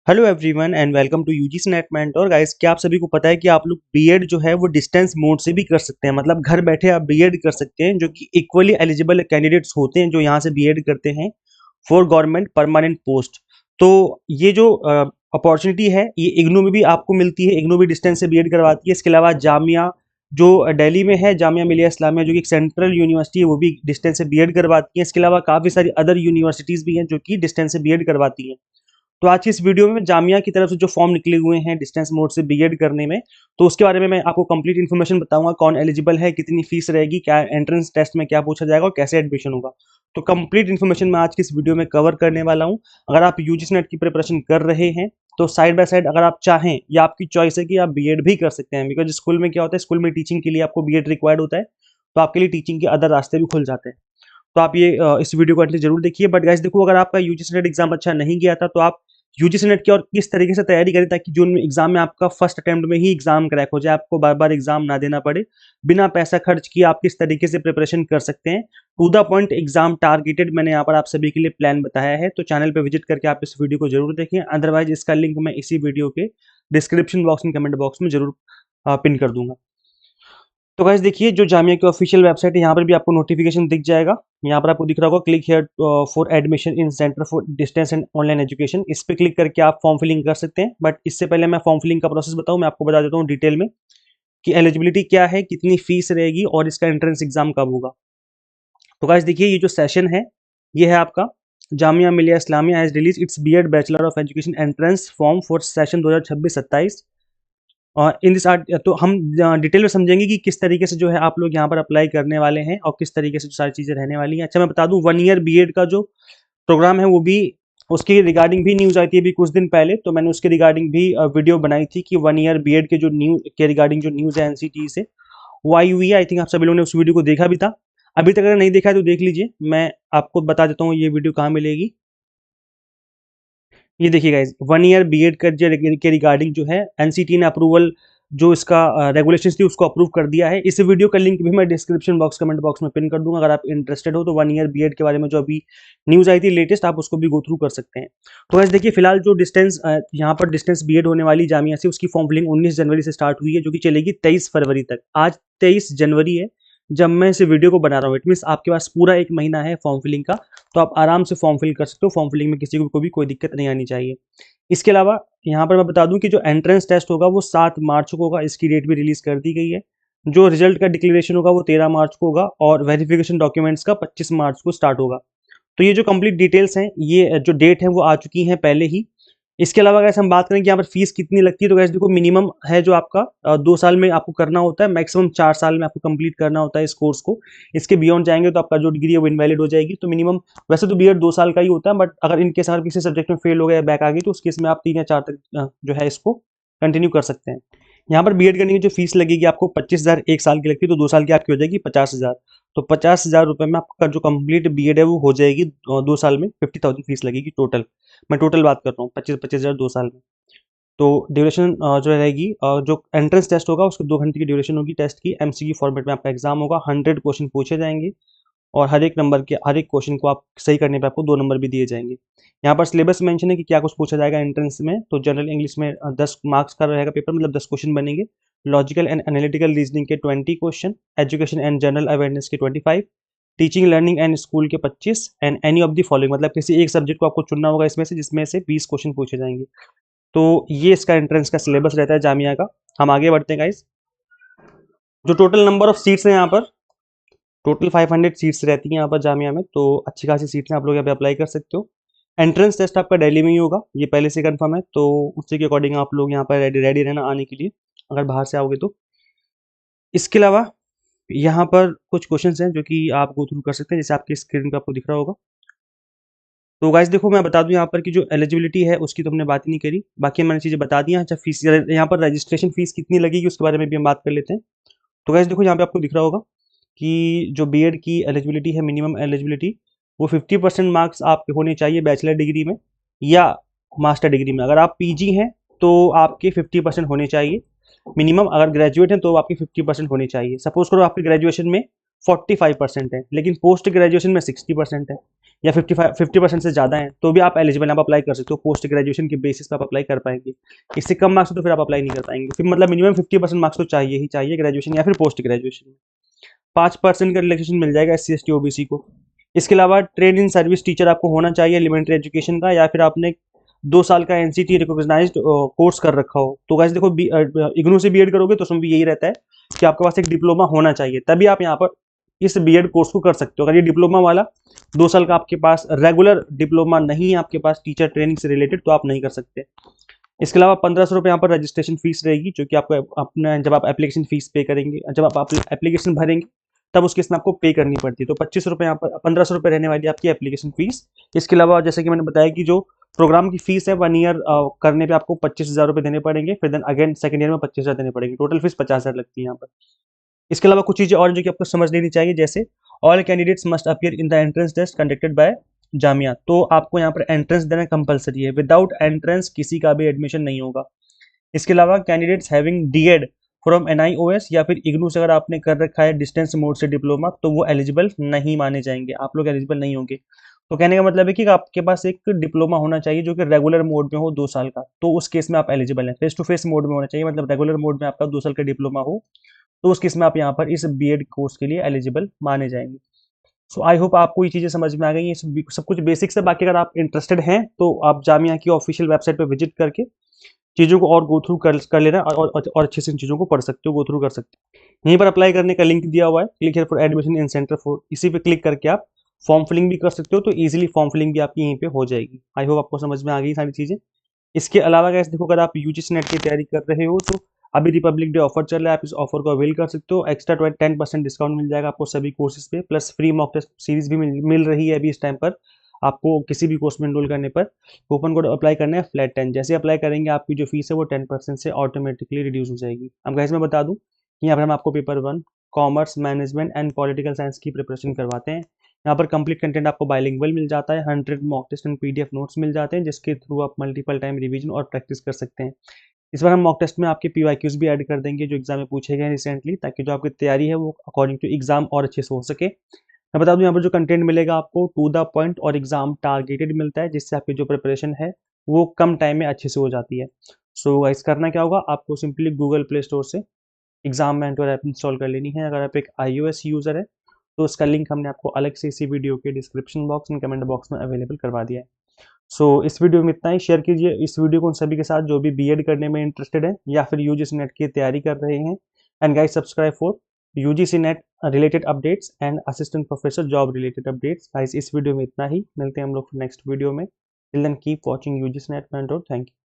Hello everyone and welcome to UGC NET mentor guys. क्या आप सभी को पता है कि आप लोग बीएड जो है वो डिस्टेंस मोड से भी कर सकते हैं। मतलब घर बैठे आप बीएड कर सकते हैं, जो कि इक्वली एलिजिबल कैंडिडेट्स होते हैं जो यहाँ से बीएड करते हैं फॉर गवर्नमेंट परमानेंट पोस्ट। तो ये जो अपॉर्चुनिटी है ये इग्नू में भी आपको मिलती है। इग्नू भी डिस्टेंस से बीएड करवाती है। इसके अलावा जामिया जो दिल्ली में है, जामिया मिलिया इस्लामिया, जो कि एक सेंट्रल यूनिवर्सिटी है, वो भी डिस्टेंस से बीएड करवाती है। इसके अलावा काफ़ी सारी अदर यूनिवर्सिटीज़ भी हैं जो कि डिस्टेंस से बीएड करवाती हैं। तो आज की इस वीडियो में जामिया की तरफ से जो फॉर्म निकले हुए हैं डिस्टेंस मोड से बीएड करने में, तो उसके बारे में मैं आपको कंप्लीट इन्फॉर्मेशन बताऊंगा। कौन एलिजिबल है, कितनी फीस रहेगी, क्या एंट्रेंस टेस्ट में क्या पूछा जाएगा और कैसे एडमिशन होगा। तो कंप्लीट इन्फॉर्मेशन मैं आज की इस वीडियो में कवर करने वाला हूं। अगर आप यूजीसी नेट की प्रिपरेशन कर रहे हैं तो साइड बाय साइड अगर आप चाहें, या आपकी चॉइस है कि आप बीएड भी कर सकते हैं। बिकॉज स्कूल में क्या होता है, स्कूल में टीचिंग के लिए आपको बीएड रिक्वायर्ड होता है, तो आपके लिए टीचिंग के अदर रास्ते भी खुल जाते हैं। तो आप ये इस वीडियो को एटलीस्ट जरूर देखिए। बट गाइस देखो, अगर आपका यूजीसी नेट एग्जाम अच्छा नहीं गया था तो आप यूजीसी नेट की और किस तरीके से तैयारी करें ताकि जो एग्जाम में आपका फर्स्ट अटेम्प्ट में ही एग्जाम क्रैक हो जाए, आपको बार बार एग्जाम ना देना पड़े। बिना पैसा खर्च किए आप किस तरीके से प्रिपरेशन कर सकते हैं, to the point exam targeted, मैंने यहाँ पर आप सभी के लिए प्लान बताया है। तो चैनल पर विजिट करके आप इस वीडियो को जरूर देखें। अदरवाइज इसका लिंक मैं इसी वीडियो के डिस्क्रिप्शन बॉक्स में, कमेंट बॉक्स में जरूर पिन कर दूंगा। तो गाइस देखिए, जो जामिया की ऑफिशियल वेबसाइट है यहाँ पर भी आपको नोटिफिकेशन दिख जाएगा। यहाँ पर आपको दिख रहा होगा click here for admission in centre for distance and online education. इस पे क्लिक करके आप फॉर्म फिलिंग कर सकते हैं। बट इससे पहले मैं फॉर्म फिलिंग का प्रोसेस बताऊँ, मैं आपको बता देता हूँ डिटेल में कि एलिजिबिलिटी क्या है, कितनी फीस रहेगी और इसका एंट्रेंस एग्जाम कब होगा। तो गाइस देखिए, ये जो सेशन है ये है आपका Jamia Millia Islamia has release its BEd bachelor of education entrance form for session 2026-27। In this art, तो हम डिटेल में समझेंगे कि किस तरीके से जो है आप लोग यहाँ पर अप्लाई करने वाले हैं और किस तरीके से सारी चीज़ें रहने वाली हैं। अच्छा, मैं बता दूं 1 ईयर बीएड का जो प्रोग्राम है वो भी, उसके रिगार्डिंग भी न्यूज़ आई थी अभी कुछ दिन पहले। तो मैंने उसके रिगार्डिंग भी वीडियो बनाई थी कि 1 ईयर बीएड के जो न्यूज़ के रिगार्डिंग जो न्यूज़ है एनसीटी से वो आई हुई है। आई थिंक आप सभी लोगों ने उस वीडियो को देखा भी था। अभी तक अगर नहीं देखा है तो देख लीजिए। मैं आपको बता देता हूँ ये वीडियो कहाँ मिलेगी। ये देखिए गाइज, 1 ईयर बीएड के रिगार्डिंग जो है एनसीटी ने अप्रूवल, जो इसका रेगुलेशंस थी उसको अप्रूव कर दिया है। इस वीडियो का लिंक भी मैं डिस्क्रिप्शन बॉक्स, कमेंट बॉक्स में पिन कर दूंगा। अगर आप इंटरेस्टेड हो तो 1 ईयर बीएड के बारे में जो अभी न्यूज़ आई थी लेटेस्ट, आप उसको भी गो थ्रू कर सकते हैं। तो गाइज देखिए, फिलहाल जो डिस्टेंस यहाँ पर डिस्टेंस बीएड होने वाली जामिया से, उसकी फॉर्म फिलिंग 19 जनवरी से स्टार्ट हुई है, जो कि चलेगी 23 फरवरी तक। आज 23 जनवरी है जब मैं इस वीडियो को बना रहा हूँ। इट मीन्स आपके पास पूरा 1 महीना है फॉर्म फिलिंग का, तो आप आराम से फॉर्म फिल कर सकते हो। फॉर्म फिलिंग में किसी को भी कोई दिक्कत नहीं आनी चाहिए। इसके अलावा यहाँ पर मैं बता दूं कि जो एंट्रेंस टेस्ट होगा वो 7 मार्च को होगा। इसकी डेट भी रिलीज कर दी गई है। जो रिजल्ट का डिक्लेरेशन होगा वो 13 मार्च को होगा और वेरिफिकेशन डॉक्यूमेंट्स का 25 मार्च को स्टार्ट होगा। तो ये जो कंप्लीट डिटेल्स हैं, ये जो डेट है वो आ चुकी हैं पहले ही। इसके अलावा अगर हम बात करें कि यहाँ पर फीस कितनी लगती है, तो गैस देखो, मिनिमम है जो आपका 2 साल में आपको करना होता है, मैक्सिमम 4 साल में आपको कंप्लीट करना होता है इस कोर्स को। इसके बियॉन्ड जाएंगे तो आपका जो डिग्री है वो इनवैलिड हो जाएगी। तो मिनिमम, वैसे तो बीएड 2 साल का ही होता है, बट अगर इनके साथ किसी सब्जेक्ट में फेल हो गया, बैक आ गई, तो उस केस में आप 3 या 4 तक जो है इसको कंटिन्यू कर सकते हैं। यहाँ पर बीएड करने की जो फीस लगेगी आपको 25,000 1 साल की लगती है, तो 2 साल की आपकी हो जाएगी 50,000। तो 50,000 रुपये में आपका जो कंप्लीट बीएड है वो हो जाएगी 2 साल में। 50,000 फीस लगेगी टोटल। मैं टोटल बात कर रहा हूँ, 25,000 2 साल में। तो ड्यूरेशन जो रहेगी, जो एंट्रेंस टेस्ट होगा उसके 2 घंटे की ड्यूरेशन होगी टेस्ट की। एमसीक्यू फॉर्मेट में आपका एग्जाम होगा। 100 क्वेश्चन पूछे जाएंगे और हर एक नंबर के, हर एक क्वेश्चन को आप सही करने पे आपको 2 नंबर भी दिए जाएंगे। यहाँ पर सिलेबस मेंशन है कि क्या कुछ पूछा जाएगा एंट्रेंस में। तो जनरल इंग्लिश में 10 मार्क्स का रहेगा पेपर, मतलब 10 क्वेश्चन बनेंगे। लॉजिकल एंड एनालिटिकल रीजनिंग के 20 question, education and general awareness के 25, टीचिंग लर्निंग एंड स्कूल के 25, and any of the following, मतलब किसी एक सब्जेक्ट को आपको चुनना होगा इसमें से, जिसमें से 20 क्वेश्चन पूछे जाएंगे। तो ये इसका एंट्रेंस का सिलेबस रहता है जामिया का। हम आगे बढ़ते हैं गाइस। जो टोटल नंबर ऑफ सीट्स हैं यहाँ पर, टोटल 500 सीट्स रहती हैं यहाँ पर जामिया में। तो अच्छी खासी सीट्स हैं, आप लोग यहाँ पे अप्लाई कर सकते हो। एंट्रेंस टेस्ट आपका दिल्ली में ही होगा, ये पहले से कंफर्म है। तो उसी के अकॉर्डिंग आप लोग यहाँ पर रेडी रहना आने के लिए, अगर बाहर से आओगे तो। इसके अलावा यहाँ पर कुछ क्वेश्चंस हैं जो कि आप गो थ्रू कर सकते हैं, जैसे आपकी स्क्रीन पे आपको दिख रहा होगा। तो गाइस देखो, मैं बता दूं यहाँ पर कि जो एलिजिबिलिटी है उसकी तो हमने बात ही नहीं करी, बाकी मैंने चीज़ें बता दी हैं। अच्छा, फीस यहाँ पर रजिस्ट्रेशन फीस कितनी लगेगी उसके बारे में भी हम बात कर लेते हैं। तो गाइस देखो, यहाँ पे आपको दिख रहा होगा कि जो बीएड की एलिजिबिलिटी है, मिनिमम एलिजिबिलिटी, वो 50% मार्क्स आपके होने चाहिए बैचलर डिग्री में या मास्टर डिग्री में। अगर आप पीजी हैं तो आपके 50% होने चाहिए मिनिमम। अगर ग्रेजुएट हैं तो आपके 50% होने चाहिए। सपोज करो आपके ग्रेजुएशन में 45% है लेकिन पोस्ट ग्रेजुएशन में 60% है, या 50% से ज़्यादा हैं तो भी आप एलिजिबल आप अप्लाई कर सकते हो। पोस्ट ग्रेजुएशन के बेसिस पे आप अप्लाई कर पाएंगे। इससे कम मार्क्स हो तो फिर आप अप्लाई नहीं कर पाएंगे। फिर मतलब मिनिमम 50% मार्क्स तो चाहिए ही चाहिए ग्रेजुएशन या फिर पोस्ट ग्रेजुएशन में। 5% का रिलैक्सेशन मिल जाएगा SC ST OBC को। इसके अलावा ट्रेड इन सर्विस टीचर आपको होना चाहिए एलिमेंट्री एजुकेशन का, या फिर आपने 2 साल का NCT रिकॉग्नाइज्ड कोर्स कर रखा हो। तो गाइस देखो इग्नू से बीएड करोगे तो उसमें भी यही रहता है कि आपके पास एक डिप्लोमा होना चाहिए, तभी आप यहाँ पर इस बीएड कोर्स को कर सकते हो। अगर ये डिप्लोमा वाला 2 साल का आपके पास रेगुलर डिप्लोमा नहीं है आपके पास टीचर ट्रेनिंग से रिलेटेड, तो आप नहीं कर सकते। इसके अलावा 1500 रुपये यहाँ पर रजिस्ट्रेशन फीस रहेगी, जो कि आपको अपना जब आप एप्लीकेशन फीस पे करेंगे, जब आप एप्लीकेशन भरेंगे तब उसकी इसमें आपको पे करनी पड़ती है। तो 25 रुपये यहाँ पर 1500 रुपये रहने वाली आपकी एप्लीकेशन फीस। इसके अलावा जैसे कि मैंने बताया कि जो प्रोग्राम की फीस है 1 ईयर करने पे आपको 25,000 रुपये देने पड़ेंगे, फिर देन अगेन सेकंड ईयर में 25,000 देने पड़ेंगे। टोटल फीस 50,000 लगती है यहाँ पर। इसके अलावा कुछ चीज़ें और जो कि आपको समझ लेनी चाहिए, जैसे all candidates must appear in the entrance test conducted by Jamia. तो आपको यहाँ पर एंट्रेंस देना कंपलसरी है, विदाउट एंट्रेंस किसी का भी एडमिशन नहीं होगा। इसके अलावा candidates having DEd from NIOS या फिर इग्नू से अगर आपने कर रखा है डिस्टेंस मोड से डिप्लोमा, तो वो एलिजिबल नहीं माने जाएंगे, आप लोग एलिजिबल नहीं होंगे। तो कहने का मतलब है कि आपके पास एक डिप्लोमा होना चाहिए जो कि रेगुलर मोड में हो 2 साल का, तो उस केस में आप एलिजिबल हैं। फेस टू फेस मोड में होना चाहिए, मतलब रेगुलर मोड में आपका 2 साल का डिप्लोमा हो, तो उस केस में आप यहाँ पर इस बीएड कोर्स के लिए एलिजिबल माने जाएंगे। सो आई होप आपको ये चीज़ें समझ में आ गई। ये सब कुछ बेसिक्स है। बाकी अगर आप इंटरेस्टेड हैं तो आप जामिया की ऑफिशियल वेबसाइट पर विजिट करके चीज़ों को और गो थ्रू कर लेना और अच्छे से इन चीज़ों को पढ़ सकते हो, गो थ्रू कर सकते हो। यहीं पर अप्लाई करने का लिंक दिया हुआ है, click here for admission in centre for, इसी पे क्लिक करके आप फॉर्म फिलिंग भी कर सकते हो। तो इजीली फॉर्म फिलिंग भी आपकी यहीं पे हो जाएगी। आई होप आपको समझ में आ गई सारी चीज़ें। इसके अलावा गाइस देखो, अगर आप UGC नेट की तैयारी कर रहे हो तो अभी रिपब्लिक डे ऑफर चल रहा है, आप इस ऑफर को अवेल कर सकते हो। एक्स्ट्रा 10% डिस्काउंट मिल जाएगा आपको सभी कोर्सेज पे, plus free mock test series भी मिल रही है अभी इस टाइम पर। आपको किसी भी कोर्स में एनरोल करने पर कूपन कोड अप्लाई करना है फ्लैट 10। जैसे अप्लाई करेंगे आपकी जो फीस है वो 10% से ऑटोमेटिकली रिड्यूस हो जाएगी। अब गाइस मैं बता दूं, यहाँ पर हम आपको paper 1 commerce management and political science की प्रिपरेशन करवाते हैं। यहाँ पर कंप्लीट कंटेंट आपको बाइलिंगुअल मिल जाता है, 100 mock test and PDF notes मिल जाते हैं, जिसके थ्रू आप मल्टीपल टाइम रिवीजन और प्रैक्टिस कर सकते हैं। इस बार हम मॉक टेस्ट में आपके PYQs भी ऐड कर देंगे जो एग्जाम में पूछे गए हैं रिसेंटली, ताकि जो आपकी तैयारी है वो अकॉर्डिंग टू एग्जाम और अच्छे से हो सके। मैं बता दूं, यहाँ पर जो कंटेंट मिलेगा आपको टू द पॉइंट और एग्जाम टारगेटेड मिलता है, जिससे आपकी जो प्रिपरेशन है वो कम टाइम में अच्छे से हो जाती है। सो गाइस करना क्या होगा, आपको सिंपली गूगल प्ले स्टोर से एग्जाम मेंटर ऐप इंस्टॉल कर लेनी है। अगर आप एक iOS यूज़र है तो उसका लिंक हमने आपको अलग से इसी वीडियो के description box and comment box में अवेलेबल करवा दिया है। सो इस वीडियो में इतना ही। शेयर कीजिए इस वीडियो को उन सभी के साथ जो भी बीएड करने में इंटरेस्टेड है या फिर UGC नेट की तैयारी कर रहे हैं। And guys subscribe for UGC NET related updates and assistant professor job related updates. Guys इस वीडियो में इतना ही, मिलते हैं हम लोग नेक्स्ट वीडियो में। Till then keep watching UGC NET. Thank you.